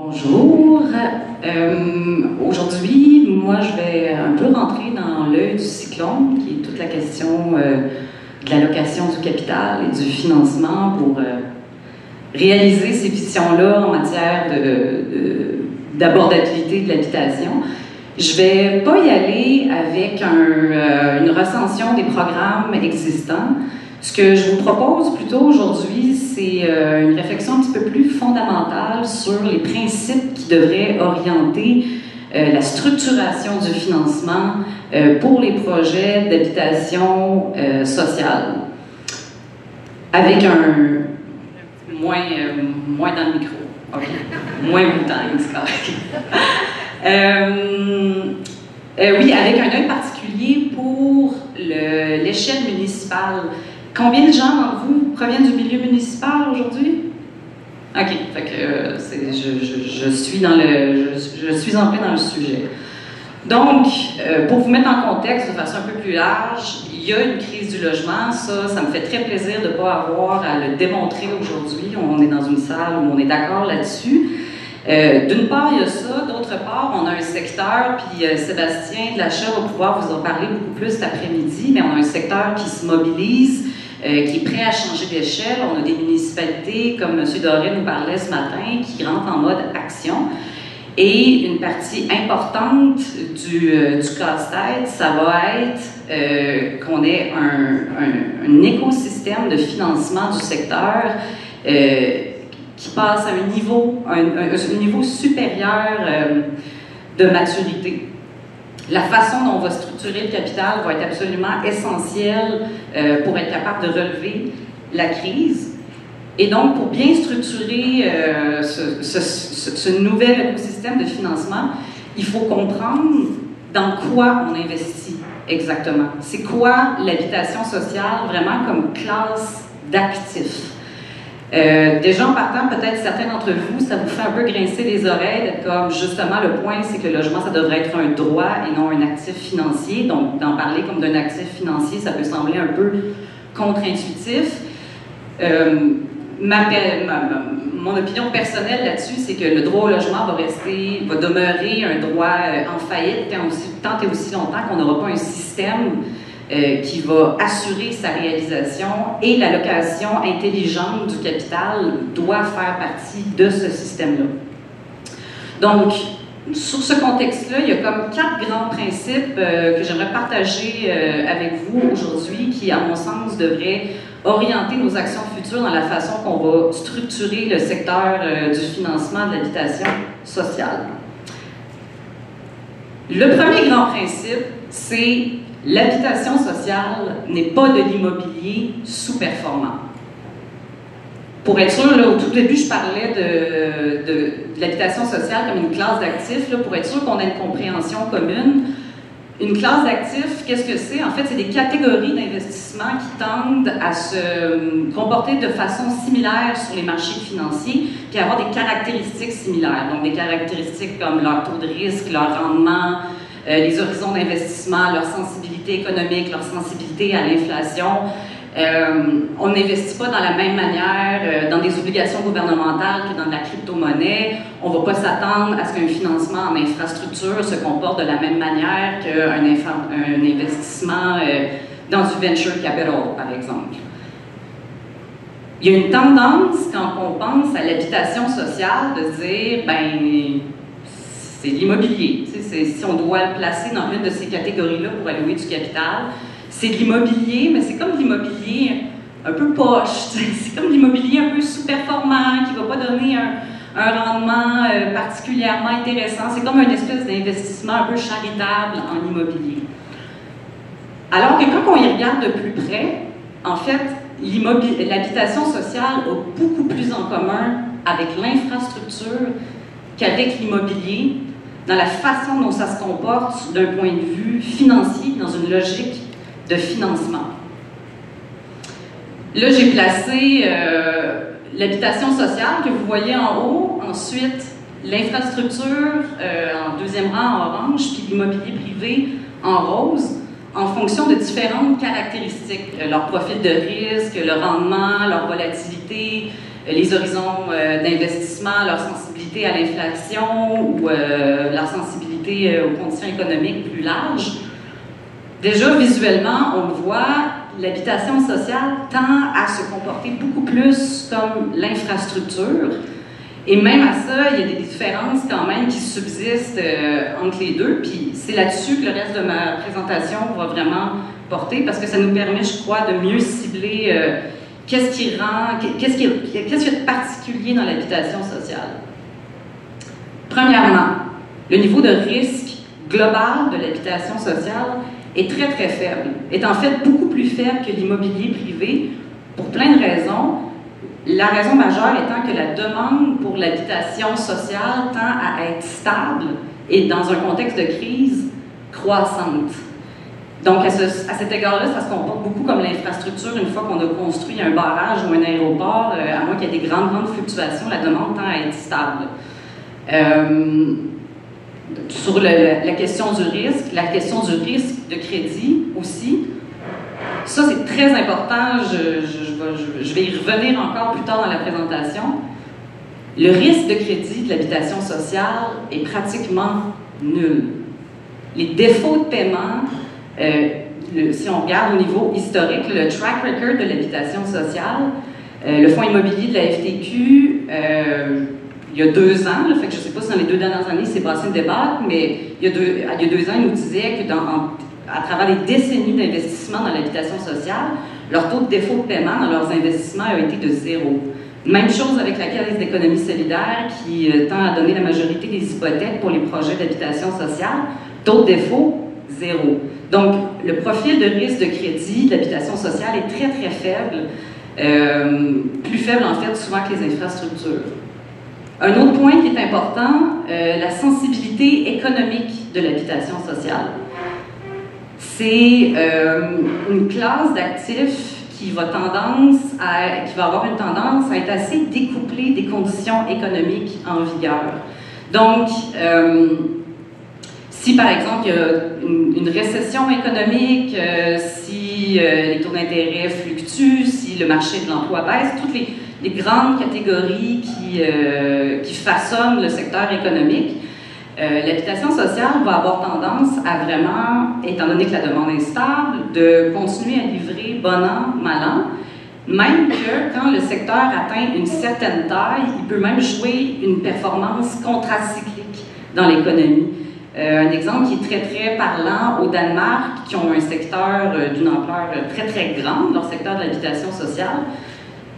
Bonjour. Aujourd'hui, moi, je vais un peu rentrer dans l'œil du cyclone, qui est toute la question de l'allocation du capital et du financement pour réaliser ces visions-là en matière d'abordabilité de l'habitation. Je ne vais pas y aller avec une recension des programmes existants. Ce que je vous propose plutôt aujourd'hui, c'est une réflexion un petit peu plus fondamentale sur les principes qui devraient orienter la structuration du financement pour les projets d'habitation sociale. Avec moins dans le micro. OK. Moins Wu-Tang, c'est correct. Oui, avec un œil particulier pour l'échelle municipale. Combien de gens d'entre vous proviennent du milieu municipal aujourd'hui? OK, fait que je suis en plein dans le sujet. Donc, pour vous mettre en contexte de façon un peu plus large, il y a une crise du logement. Ça me fait très plaisir de ne pas avoir à le démontrer aujourd'hui. On est dans une salle où on est d'accord là-dessus. D'une part, il y a ça. D'autre part, on a un secteur, puis Sébastien de l'achat va pouvoir vous en parler beaucoup plus cet après-midi, mais on a un secteur qui se mobilise, qui est prêt à changer d'échelle. On a des municipalités, comme M. Doré nous parlait ce matin, qui rentrent en mode action. Et une partie importante du casse-tête, ça va être qu'on ait un écosystème de financement du secteur qui passe à un niveau supérieur de maturité. La façon dont on va structurer le capital va être absolument essentielle pour être capable de relever la crise. Et donc, pour bien structurer ce nouvel écosystème de financement, il faut comprendre dans quoi on investit exactement. C'est quoi l'habitation sociale vraiment comme classe d'actifs? Déjà en partant, peut-être certains d'entre vous, ça vous fait un peu grincer les oreilles, comme justement le point, c'est que le logement, ça devrait être un droit et non un actif financier. Donc, d'en parler comme d'un actif financier, ça peut sembler un peu contre-intuitif. Mon opinion personnelle là-dessus, c'est que le droit au logement va demeurer un droit en faillite tant et aussi longtemps qu'on n'aura pas un système qui va assurer sa réalisation, et l'allocation intelligente du capital doit faire partie de ce système-là. Donc, sur ce contexte-là, il y a comme 4 grands principes que j'aimerais partager avec vous aujourd'hui, qui, à mon sens, devraient orienter nos actions futures dans la façon qu'on va structurer le secteur du financement de l'habitation sociale. Le premier grand principe, c'est l'habitation sociale n'est pas de l'immobilier sous-performant. Pour être sûr, là, au tout début, je parlais de l'habitation sociale comme une classe d'actifs. Pour être sûr qu'on ait une compréhension commune, une classe d'actifs, qu'est-ce que c'est? En fait, c'est des catégories d'investissement qui tendent à se comporter de façon similaire sur les marchés financiers, puis avoir des caractéristiques similaires. Donc, des caractéristiques comme leur taux de risque, leur rendement, les horizons d'investissement, leur sensibilité économique, leur sensibilité à l'inflation. On n'investit pas dans la même manière dans des obligations gouvernementales que dans de la crypto-monnaie. On ne va pas s'attendre à ce qu'un financement en infrastructure se comporte de la même manière qu'un investissement dans du venture capital, par exemple. Il y a une tendance, quand on pense à l'habitation sociale, de dire, ben, c'est l'immobilier. Si on doit le placer dans une de ces catégories-là pour allouer du capital, c'est de l'immobilier, mais c'est comme l'immobilier un peu poche. C'est comme l'immobilier un peu sous-performant, qui ne va pas donner un rendement particulièrement intéressant. C'est comme une espèce d'investissement un peu charitable en immobilier. Alors que quand on y regarde de plus près, en fait, l'habitation sociale a beaucoup plus en commun avec l'infrastructure qu'avec l'immobilier, dans la façon dont ça se comporte d'un point de vue financier, dans une logique de financement. Là, j'ai placé l'habitation sociale que vous voyez en haut, ensuite l'infrastructure en deuxième rang en orange, puis l'immobilier privé en rose, en fonction de différentes caractéristiques, leur profil de risque, le rendement, leur volatilité, les horizons d'investissement, leur sensibilité sensibilité à l'inflation ou leur sensibilité aux conditions économiques plus larges. Déjà, visuellement, on le voit, l'habitation sociale tend à se comporter beaucoup plus comme l'infrastructure. Et même à ça, il y a des différences quand même qui subsistent entre les deux. Puis c'est là-dessus que le reste de ma présentation va vraiment porter, parce que ça nous permet, je crois, de mieux cibler qu'est-ce qu'il y a de particulier dans l'habitation sociale. Premièrement, le niveau de risque global de l'habitation sociale est très, très faible, est en fait beaucoup plus faible que l'immobilier privé pour plein de raisons. La raison majeure étant que la demande pour l'habitation sociale tend à être stable et, dans un contexte de crise, croissante. Donc, à cet égard-là, ça se comporte beaucoup comme l'infrastructure. Une fois qu'on a construit un barrage ou un aéroport, à moins qu'il y ait des grandes fluctuations, la demande tend à être stable. Sur la question du risque de crédit aussi, ça c'est très important, je vais y revenir encore plus tard dans la présentation. Le risque de crédit de l'habitation sociale est pratiquement nul. Les défauts de paiement, si on regarde au niveau historique, le track record de l'habitation sociale, le fonds immobilier de la FTQ, il y a 2 ans, fait que je ne sais pas si dans les 2 dernières années c'est passé une débat, mais il y a 2 ans, il nous disait que à travers les décennies d'investissement dans l'habitation sociale, leur taux de défaut de paiement dans leurs investissements a été de 0. Même chose avec la Caisse d'économie solidaire qui tend à donner la majorité des hypothèques pour les projets d'habitation sociale. Taux de défaut, 0. Donc, le profil de risque de crédit de l'habitation sociale est très, très faible, plus faible en fait souvent que les infrastructures. Un autre point qui est important, la sensibilité économique de l'habitation sociale. C'est une classe d'actifs qui va avoir une tendance à être assez découplée des conditions économiques en vigueur. Donc, si par exemple il y a une récession économique, si les taux d'intérêt fluctuent, si le marché de l'emploi baisse, toutes les grandes catégories qui façonnent le secteur économique, l'habitation sociale va avoir tendance à vraiment, étant donné que la demande est stable, de continuer à livrer bon an, mal an, même que quand le secteur atteint une certaine taille, il peut même jouer une performance contracyclique dans l'économie. Un exemple qui est très, très parlant au Danemark, qui ont un secteur d'une ampleur très, très grande, leur secteur de l'habitation sociale.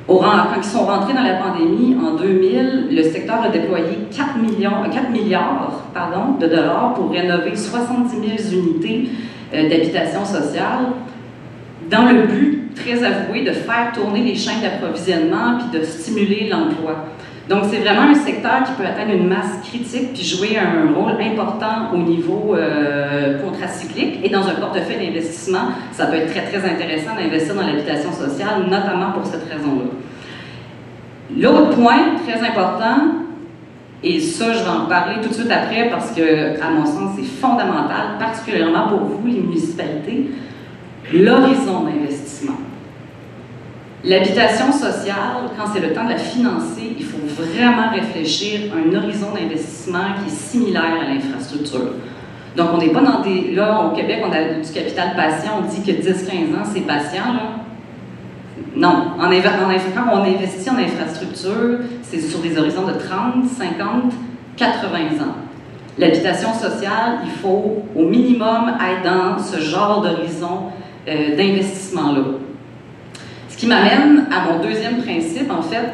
Quand ils sont rentrés dans la pandémie, en 2000, le secteur a déployé 4 milliards de dollars pour rénover 70 000 unités d'habitation sociale, dans le but, très avoué, de faire tourner les chaînes d'approvisionnement puis de stimuler l'emploi. Donc, c'est vraiment un secteur qui peut atteindre une masse critique puis jouer un rôle important au niveau contracyclique. Et dans un portefeuille d'investissement, ça peut être très, très intéressant d'investir dans l'habitation sociale, notamment pour cette raison-là. L'autre point très important, et ça, je vais en parler tout de suite après parce que, à mon sens, c'est fondamental, particulièrement pour vous, les municipalités, l'horizon d'investissement. L'habitation sociale, quand c'est le temps de la financer, il faut vraiment réfléchir à un horizon d'investissement qui est similaire à l'infrastructure. Donc, on n'est pas dans des... Là, au Québec, on a du capital patient, on dit que 10-15 ans, c'est patient, là. Non. Quand on investit en infrastructure, c'est sur des horizons de 30, 50, 80 ans. L'habitation sociale, il faut au minimum être dans ce genre d'horizon d'investissement-là. Ce qui m'amène à mon deuxième principe, en fait,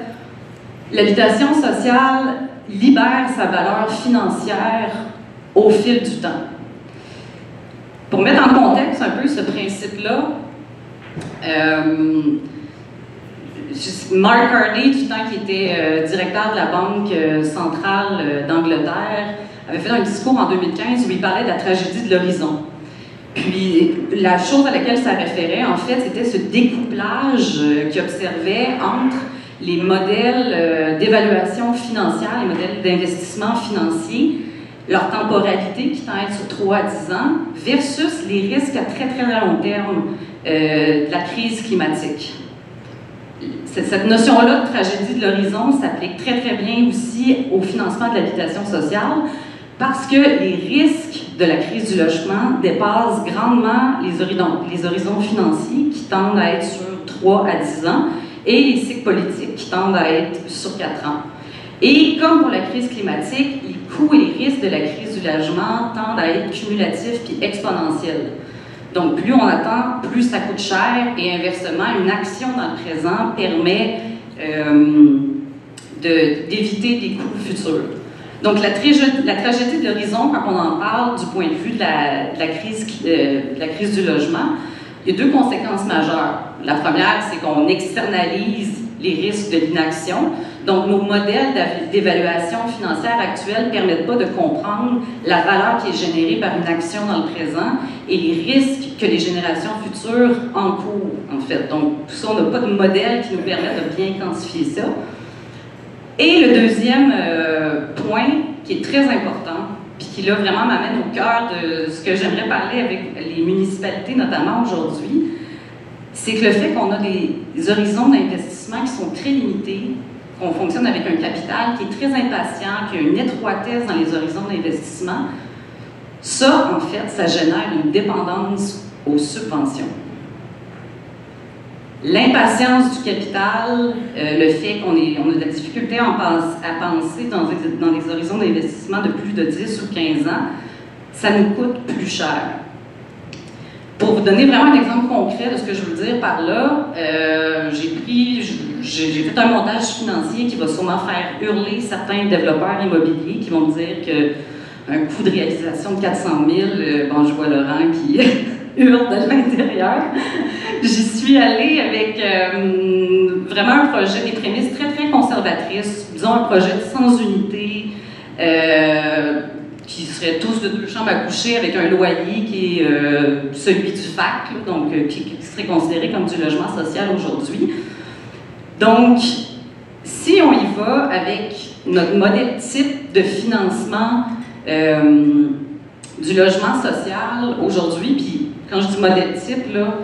l'habitation sociale libère sa valeur financière au fil du temps. Pour mettre en contexte un peu ce principe-là, Mark Carney, du temps qui était directeur de la Banque centrale d'Angleterre, avait fait un discours en 2015 où il parlait de la tragédie de l'horizon. Puis, la chose à laquelle ça référait, en fait, c'était ce découplage qu'il observait entre les modèles d'évaluation financière, les modèles d'investissement financier, leur temporalité qui tend à être sur 3 à 10 ans, versus les risques à très, très long terme de la crise climatique. cette notion-là de tragédie de l'horizon s'applique très très bien aussi au financement de l'habitation sociale parce que les risques de la crise du logement dépassent grandement les horizons financiers qui tendent à être sur 3 à 10 ans et les cycles politiques qui tendent à être sur 4 ans. Et comme pour la crise climatique, les coûts et les risques de la crise du logement tendent à être cumulatifs puis exponentiels. Donc, plus on attend, plus ça coûte cher, et inversement, une action dans le présent permet d'éviter des coûts futurs. Donc, la tragédie de l'horizon, quand on en parle du point de vue de la crise du logement, il y a 2 conséquences majeures. La première, c'est qu'on externalise les risques de l'inaction. Donc, nos modèles d'évaluation financière actuels ne permettent pas de comprendre la valeur qui est générée par une action dans le présent et les risques que les générations futures encourent, en fait. Donc, tout ça, on n'a pas de modèle qui nous permet de bien quantifier ça. Et le deuxième point, qui est très important, puis qui là vraiment m'amène au cœur de ce que j'aimerais parler avec les municipalités, notamment aujourd'hui, c'est que le fait qu'on a des horizons d'investissement qui sont très limités, qu'on fonctionne avec un capital qui est très impatient, qui a une étroitesse dans les horizons d'investissement, ça, en fait, ça génère une dépendance aux subventions. L'impatience du capital, le fait qu'on a de la difficulté à penser dans des horizons d'investissement de plus de 10 ou 15 ans, ça nous coûte plus cher. Pour vous donner vraiment un exemple concret de ce que je veux dire par là, j'ai fait un montage financier qui va sûrement faire hurler certains développeurs immobiliers qui vont me dire qu'un coût de réalisation de 400 000, bon, je vois Laurent qui hurle de l'intérieur. J'y suis allée avec vraiment un projet, des prémices très, très conservatrices, disons un projet de 100 unités, qui seraient tous de 2 chambres à coucher avec un loyer qui est celui du FAC, là, donc qui serait considéré comme du logement social aujourd'hui. Donc, si on y va avec notre modèle type de financement du logement social aujourd'hui, puis quand je dis modèle type, là,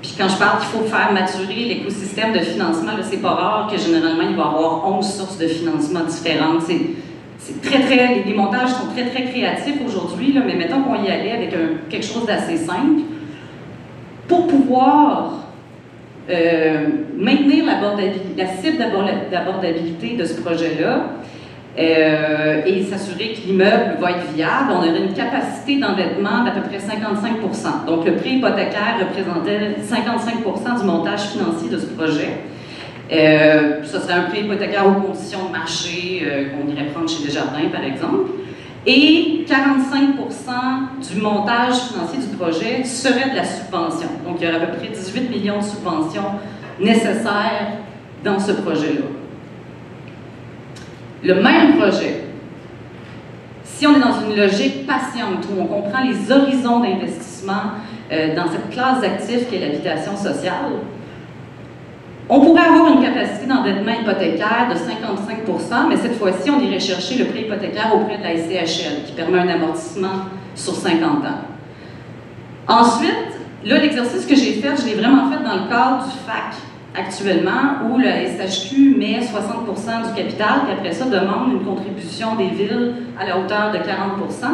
puis quand je parle qu'il faut faire maturer l'écosystème de financement, c'est pas rare que généralement il va y avoir 11 sources de financement différentes. C'est les montages sont très, très créatifs aujourd'hui, mais mettons qu'on y allait avec quelque chose d'assez simple. Pour pouvoir maintenir la cible d'abordabilité de ce projet-là et s'assurer que l'immeuble va être viable, on aurait une capacité d'endettement d'à peu près 55 %. Donc, le prêt hypothécaire représentait 55 % du montage financier de ce projet. Ça serait un prêt hypothécaire aux conditions de marché qu'on irait prendre chez Desjardins, par exemple. Et 45 % du montage financier du projet serait de la subvention. Donc, il y aurait à peu près 18 millions de subventions nécessaires dans ce projet-là. Le même projet, si on est dans une logique patiente où on comprend les horizons d'investissement dans cette classe d'actifs qu'est l'habitation sociale, on pourrait avoir une capacité d'endettement hypothécaire de 55 %, mais cette fois-ci, on irait chercher le prêt hypothécaire auprès de la SCHL, qui permet un amortissement sur 50 ans. Ensuite, là, l'exercice que j'ai fait, je l'ai vraiment fait dans le cadre du FAC actuellement, où la SHQ met 60 % du capital, puis après ça, demande une contribution des villes à la hauteur de 40 %.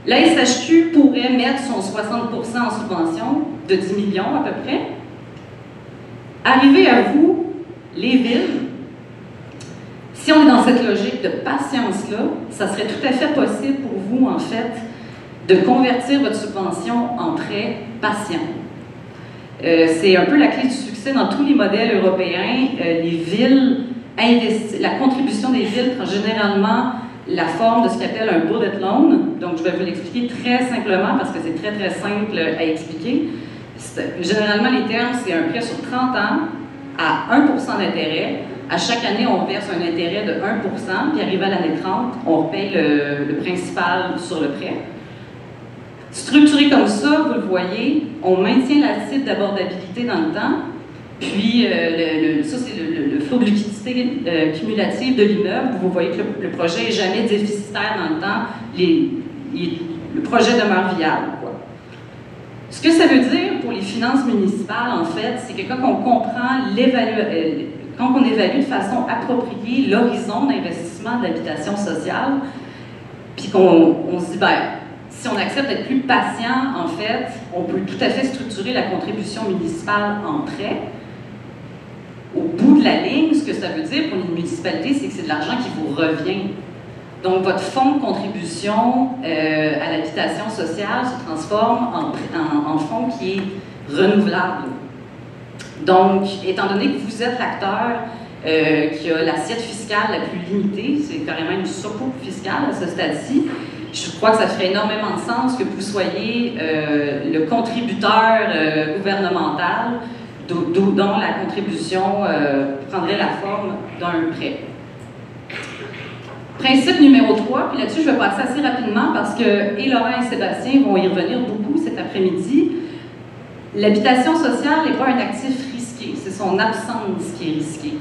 La SHQ pourrait mettre son 60 % en subvention de 10 millions à peu près. Arrivé à vous, les villes, si on est dans cette logique de patience-là, ça serait tout à fait possible pour vous, en fait, de convertir votre subvention en prêt patient. C'est un peu la clé du succès dans tous les modèles européens. Les villes investissent, la contribution des villes prend généralement la forme de ce qu'on appelle un bullet loan. Donc, je vais vous l'expliquer très simplement parce que c'est très, très simple à expliquer. Généralement, les termes, c'est un prêt sur 30 ans à 1 % d'intérêt. À chaque année, on verse un intérêt de 1 %, puis arrivé à l'année 30, on repaye le principal sur le prêt. Structuré comme ça, vous le voyez, on maintient la cible d'abordabilité dans le temps, puis ça, c'est le flot de liquidité cumulative de l'immeuble. Vous voyez que le projet n'est jamais déficitaire dans le temps, le projet demeure viable, quoi. Ce que ça veut dire pour les finances municipales, en fait, c'est que quand on comprend quand on évalue de façon appropriée l'horizon d'investissement de l'habitation sociale, puis qu'on se dit, ben, si on accepte d'être plus patient, en fait, on peut tout à fait structurer la contribution municipale en prêt. Au bout de la ligne, ce que ça veut dire pour une municipalité, c'est que c'est de l'argent qui vous revient. Donc, votre fonds de contribution à l'habitation sociale se transforme en fonds qui est renouvelable. Donc, étant donné que vous êtes l'acteur qui a l'assiette fiscale la plus limitée, c'est carrément une surcoupe fiscale à ce stade-ci, je crois que ça ferait énormément de sens que vous soyez le contributeur gouvernemental dont la contribution prendrait la forme d'un prêt. Principe numéro 3, puis là-dessus je vais passer assez rapidement parce que et Laurent et Sébastien vont y revenir beaucoup cet après-midi. L'habitation sociale n'est pas un actif risqué, c'est son absence qui est risquée.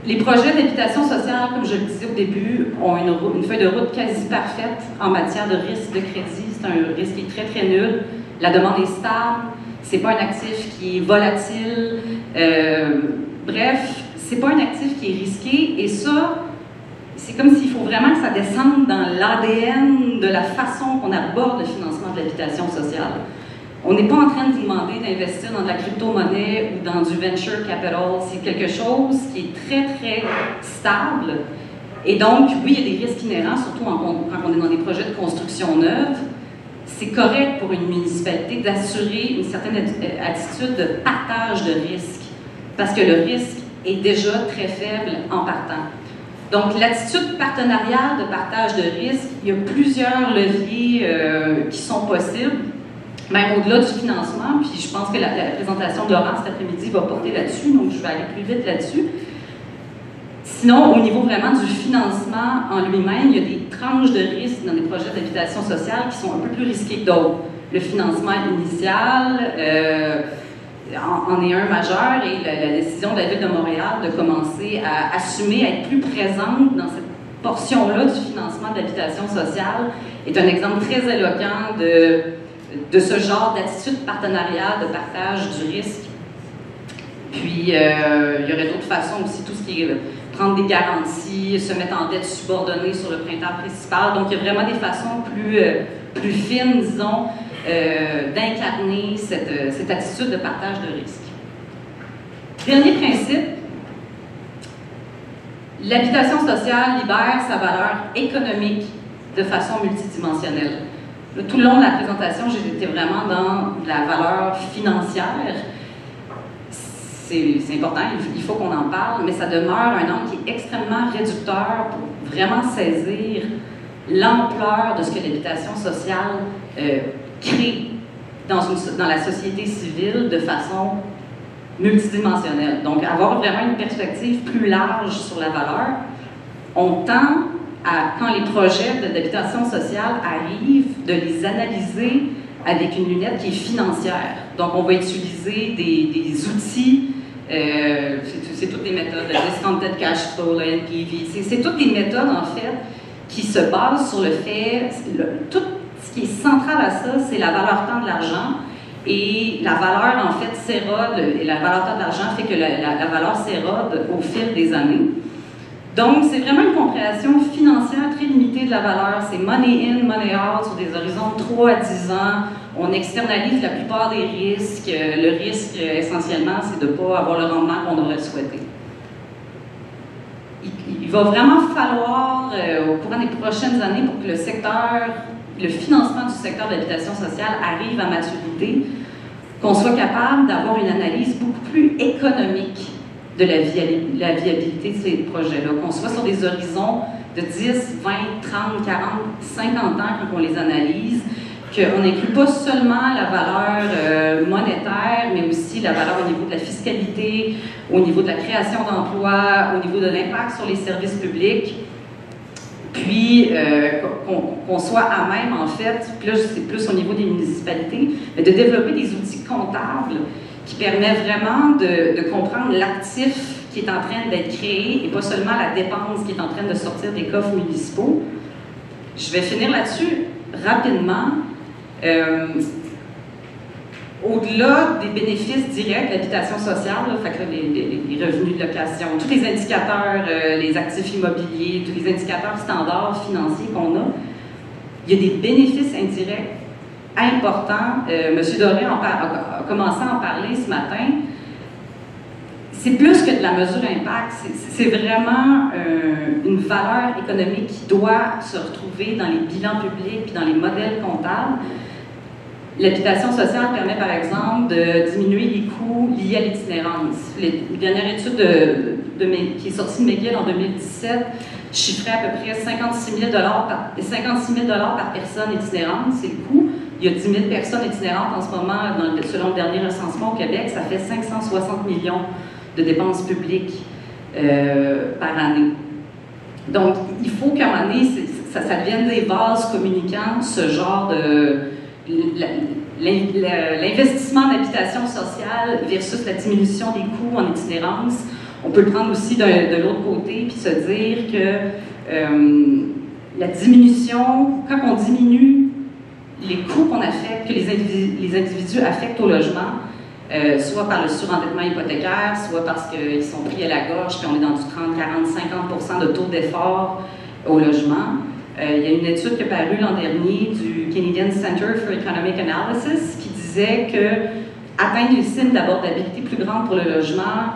Les projets d'habitation sociale, comme je le disais au début, ont une feuille de route quasi parfaite en matière de risque de crédit. C'est un risque qui est très très nul. La demande est stable, c'est pas un actif qui est volatile. Bref, c'est pas un actif qui est risqué et ça, c'est comme s'il faut vraiment que ça descende dans l'ADN de la façon qu'on aborde le financement de l'habitation sociale. On n'est pas en train de vous demander d'investir dans de la crypto-monnaie ou dans du venture capital. C'est quelque chose qui est très, très stable. Et donc, oui, il y a des risques inhérents, surtout quand on est dans des projets de construction neuve. C'est correct pour une municipalité d'assurer une certaine attitude de partage de risque, parce que le risque est déjà très faible en partant. Donc, l'attitude partenariale de partage de risque, il y a plusieurs leviers qui sont possibles, même au-delà du financement, puis je pense que la présentation de Laurent cet après-midi va porter là-dessus, donc je vais aller plus vite là-dessus. Sinon, au niveau vraiment du financement en lui-même, il y a des tranches de risque dans les projets d'habitation sociale qui sont un peu plus risqués que d'autres. Le financement initial en est un majeur et la décision de la Ville de Montréal de commencer à assumer, à être plus présente dans cette portion-là du financement de l'habitation sociale est un exemple très éloquent de ce genre d'attitude partenariale, de partage du risque. Puis, il y aurait d'autres façons aussi, tout ce qui est prendre des garanties, se mettre en dette subordonnée sur le printemps principal. Donc, il y a vraiment des façons plus fines, disons, d'incarner cette attitude de partage de risque. Dernier principe, l'habitation sociale libère sa valeur économique de façon multidimensionnelle. Tout le long de la présentation, j'étais vraiment dans la valeur financière. C'est important, il faut qu'on en parle, mais ça demeure un angle qui est extrêmement réducteur pour vraiment saisir l'ampleur de ce que l'habitation sociale crée dans la société civile de façon multidimensionnelle. Donc, avoir vraiment une perspective plus large sur la valeur, on tend quand les projets d'habitation sociale arrivent, de les analyser avec une lunette qui est financière. Donc, on va utiliser des outils, c'est toutes des méthodes, le discounted cash flow, le NPV, c'est toutes des méthodes, en fait, qui se basent sur le fait, tout ce qui est central à ça, c'est la valeur temps de l'argent, et la valeur, en fait, s'érode, et la valeur temps de l'argent fait que la valeur s'érode au fil des années. Donc, c'est vraiment une compréhension financière très limitée de la valeur. C'est money in, money out sur des horizons de 3 à 10 ans. On externalise la plupart des risques. Le risque, essentiellement, c'est de ne pas avoir le rendement qu'on aurait souhaité. Il va vraiment falloir, au courant des prochaines années, pour que le financement du secteur de l'habitation sociale arrive à maturité, qu'on soit capable d'avoir une analyse beaucoup plus économique de la viabilité de ces projets-là, qu'on soit sur des horizons de 10, 20, 30, 40, 50 ans quand on les analyse, qu'on n'inclut pas seulement la valeur monétaire, mais aussi la valeur au niveau de la fiscalité, au niveau de la création d'emplois, au niveau de l'impact sur les services publics, puis qu'on soit à même, en fait, puis là c'est plus au niveau des municipalités, mais de développer des outils comptables qui permet vraiment de comprendre l'actif qui est en train d'être créé et pas seulement la dépense qui est en train de sortir des coffres municipaux. Je vais finir là-dessus rapidement. au-delà des bénéfices directs de l'habitation sociale, là, fait que les revenus de location, tous les indicateurs, les actifs immobiliers, tous les indicateurs standards financiers qu'on a, il y a des bénéfices indirects importants. M. Doré a commencé à en parler ce matin. C'est plus que de la mesure impact, c'est vraiment une valeur économique qui doit se retrouver dans les bilans publics et dans les modèles comptables. L'habitation sociale permet, par exemple, de diminuer les coûts liés à l'itinérance. La dernière étude qui est sortie de McGill en 2017 chiffrait à peu près 56 000 par personne itinérante, c'est le coût. Il y a 10 000 personnes itinérantes en ce moment, selon le dernier recensement au Québec, ça fait 560 millions de dépenses publiques par année. Donc, il faut qu'à un moment donné, ça devienne des vases communicants, ce genre de... L'investissement en habitation sociale versus la diminution des coûts en itinérance. On peut le prendre aussi de l'autre côté, puis se dire que la diminution, quand on diminue les coûts qu'on affecte, que les individus affectent au logement, soit par le surendettement hypothécaire, soit parce qu'ils sont pris à la gorge, puis on est dans du 30, 40, 50% de taux d'effort au logement. Il y a une étude qui est parue l'an dernier du Canadian Centre for Economic Analysis qui disait que atteindre une cible d'abordabilité plus grande pour le logement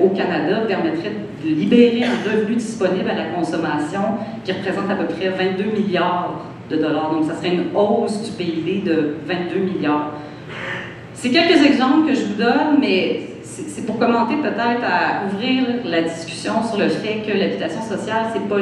au Canada permettrait de libérer un revenu disponible à la consommation qui représente à peu près 22 milliards de dollars. Donc, ça serait une hausse du PIB de 22 milliards. C'est quelques exemples que je vous donne, mais c'est pour commenter peut-être à ouvrir la discussion sur le fait que l'habitation sociale, c'est pas...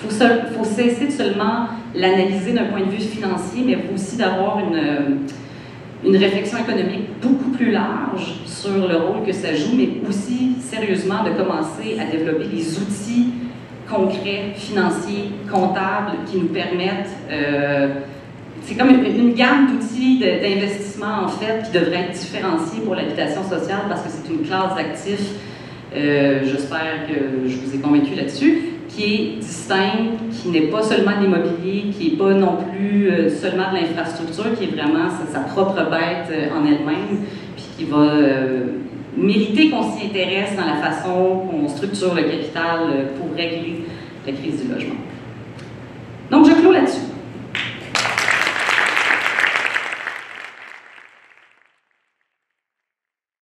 Il faut cesser de seulement l'analyser d'un point de vue financier, mais aussi d'avoir une réflexion économique beaucoup plus large sur le rôle que ça joue, mais aussi sérieusement de commencer à développer les outils concrets, financiers, comptables qui nous permettent... c'est comme une gamme d'outils d'investissement, en fait, qui devrait être différenciée pour l'habitation sociale parce que c'est une classe d'actifs, j'espère que je vous ai convaincu là-dessus, qui est distincte, qui n'est pas seulement de l'immobilier, qui n'est pas non plus seulement de l'infrastructure, qui est vraiment sa propre bête en elle-même, puis qui va mériter qu'on s'y intéresse dans la façon qu'on structure le capital pour régler la crise du logement. Donc, je clôt là-dessus.